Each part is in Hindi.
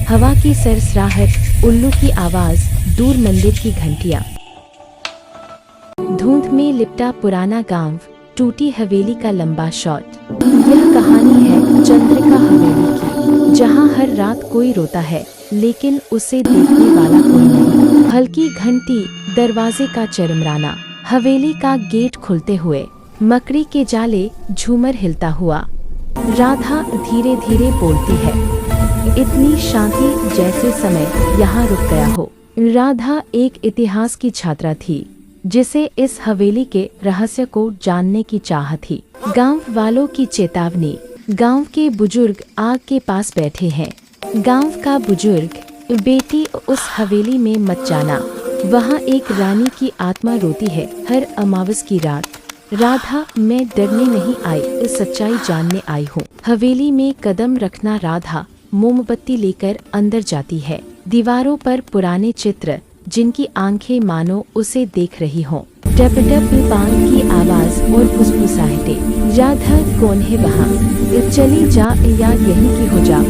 हवा की सरसराहट, उल्लू की आवाज, दूर मंदिर की घंटियां। धुंध में लिपटा पुराना गांव, टूटी हवेली का लंबा शॉट। यह कहानी है चंद्रिका हवेली की, जहां हर रात कोई रोता है लेकिन उसे देखने वाला कोई नहीं। हल्की घंटी, दरवाजे का चरमराना, हवेली का गेट खुलते हुए, मकड़ी के जाले, झूमर हिलता हुआ। राधा धीरे धीरे बोलती है, इतनी शांति जैसे समय यहाँ रुक गया हो। राधा एक इतिहास की छात्रा थी जिसे इस हवेली के रहस्य को जानने की चाह थी। गांव वालों की चेतावनी, गांव के बुजुर्ग आग के पास बैठे हैं। गांव का बुजुर्ग, बेटी उस हवेली में मत जाना, वहाँ एक रानी की आत्मा रोती है हर अमावस की रात। राधा, मैं डरने नहीं आई, इस सच्चाई जानने आई हूँ। हवेली में कदम रखना, राधा मोमबत्ती लेकर अंदर जाती है। दीवारों पर पुराने चित्र, जिनकी आंखें मानो उसे देख रही हों। टप टप पानी की आवाज और फुसफुसाहटें। राधा, कौन है वहाँ? चली जा या यहीं की हो जा।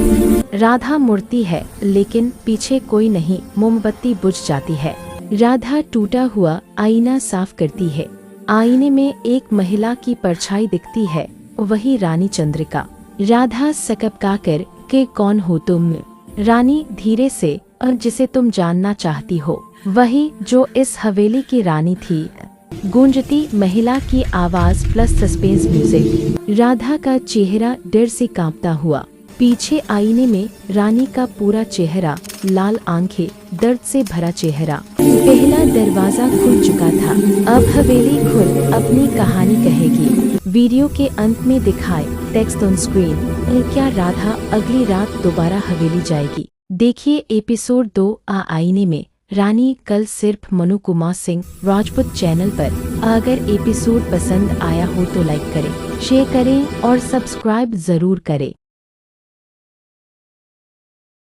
राधा मुड़ती है लेकिन पीछे कोई नहीं। मोमबत्ती बुझ जाती है। राधा टूटा हुआ आईना साफ करती है। आईने में एक महिला की परछाई दिखती है, वही रानी चंद्रिका। राधा सकपकाकर के, कौन हो तुम? रानी धीरे से, और जिसे तुम जानना चाहती हो, वही जो इस हवेली की रानी थी। गूंजती महिला की आवाज प्लस सस्पेंस म्यूजिक। राधा का चेहरा डर से कांपता हुआ। पीछे आईने में रानी का पूरा चेहरा, लाल आंखें, दर्द से भरा चेहरा। पहला दरवाजा खुल चुका था, अब हवेली खुद अपनी कहानी कहेगी। वीडियो के अंत में दिखाए टेक्स्ट ऑन स्क्रीन। क्या राधा अगली रात दोबारा हवेली जाएगी? देखिए एपिसोड 2 आईने में रानी, कल सिर्फ मनु कुमार सिंह राजपूत चैनल पर। अगर एपिसोड पसंद आया हो तो लाइक करें, शेयर करें और सब्सक्राइब जरूर करें।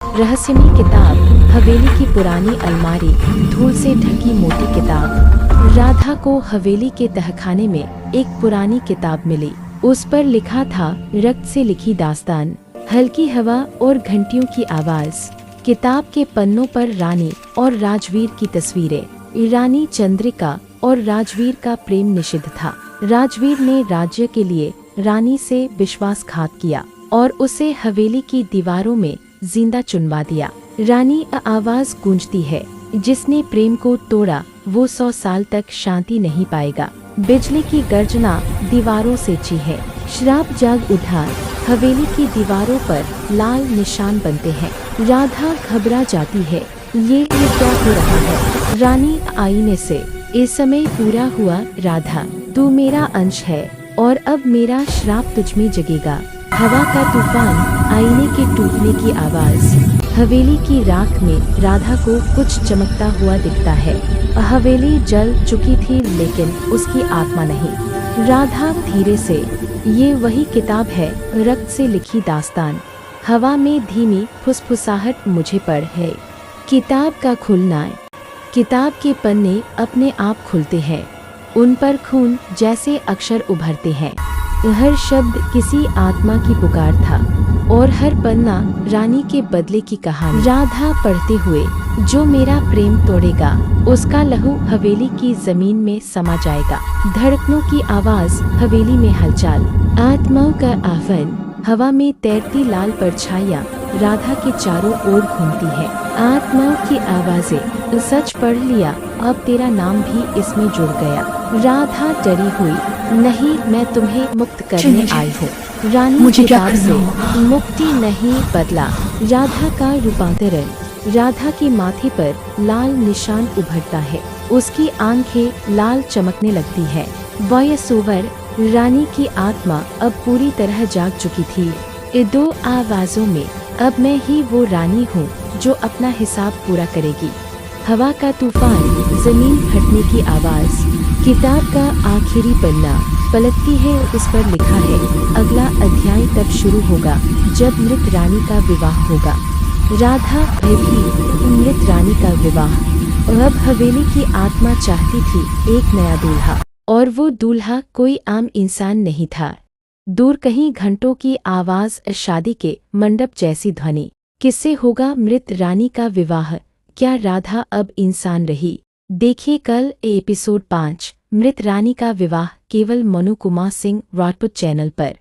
रहस्यमयी किताब, हवेली की पुरानी अलमारी, धूल से ढकी मोटी किताब। राधा को हवेली के तहखाने में एक पुरानी किताब मिली। उस पर लिखा था, रक्त से लिखी दास्तान। हल्की हवा और घंटियों की आवाज। किताब के पन्नों पर रानी और राजवीर की तस्वीरें। रानी चंद्रिका और राजवीर का प्रेम निषिद्ध था। राजवीर ने राज्य के लिए रानी से विश्वासघात किया और उसे हवेली की दीवारों में जिंदा चुनवा दिया। रानी, आवाज गूंजती है, जिसने प्रेम को तोड़ा वो 100 साल तक शांति नहीं पाएगा। बिजली की गर्जना दीवारों से चीखे। श्राप जाग उठा, हवेली की दीवारों पर लाल निशान बनते हैं। राधा घबरा जाती है, ये क्या हो रहा है? रानी आईने से, इस समय पूरा हुआ राधा, तू मेरा अंश है और अब मेरा श्राप तुझ में जगेगा। हवा का तूफान, आईने के टूटने की आवाज। हवेली की राख में राधा को कुछ चमकता हुआ दिखता है। हवेली जल चुकी थी लेकिन उसकी आत्मा नहीं। राधा धीरे से, ये वही किताब है, रक्त से लिखी दास्तान। हवा में धीमी फुसफुसाहट, मुझे पढ़ है। किताब का खुलना, किताब के पन्ने अपने आप खुलते हैं। उन पर खून जैसे अक्षर उभरते हैं। हर शब्द किसी आत्मा की पुकार था और हर पन्ना रानी के बदले की कहानी। राधा पढ़ते हुए, जो मेरा प्रेम तोड़ेगा उसका लहू हवेली की जमीन में समा जाएगा। धड़कनों की आवाज, हवेली में हलचल। आत्माओं का आह्वान, हवा में तैरती लाल परछाइयाँ राधा के चारों ओर घूमती है। आत्माओं की आवाजें, सच पढ़ लिया, अब तेरा नाम भी इसमें जुड़ गया। राधा डरी हुई, नहीं, मैं तुम्हें मुक्त करने आई हूँ। रानी किताब से मुक्ति नहीं, बदला। राधा का रूपांतरण, राधा के माथे पर लाल निशान उभरता है, उसकी आंखें लाल चमकने लगती है। वॉयस ओवर, रानी की आत्मा अब पूरी तरह जाग चुकी थी। 2 आवाजों में, अब मैं ही वो रानी हूँ जो अपना हिसाब पूरा करेगी। हवा का तूफान, जमीन फटने की आवाज। किताब का आखिरी पन्ना पलटती है, उस पर लिखा है, अगला अध्याय तब शुरू होगा जब मृत रानी का विवाह होगा। राधा भयभीत, मृत रानी का विवाह। अब हवेली की आत्मा चाहती थी एक नया दूल्हा, और वो दूल्हा कोई आम इंसान नहीं था। दूर कहीं घंटों की आवाज, शादी के मंडप जैसी ध्वनि। किससे होगा मृत रानी का विवाह? क्या राधा अब इंसान रही? देखिए कल एपिसोड 5 मृत रानी का विवाह केवल मनु कुमार सिंह राजपूत चैनल पर।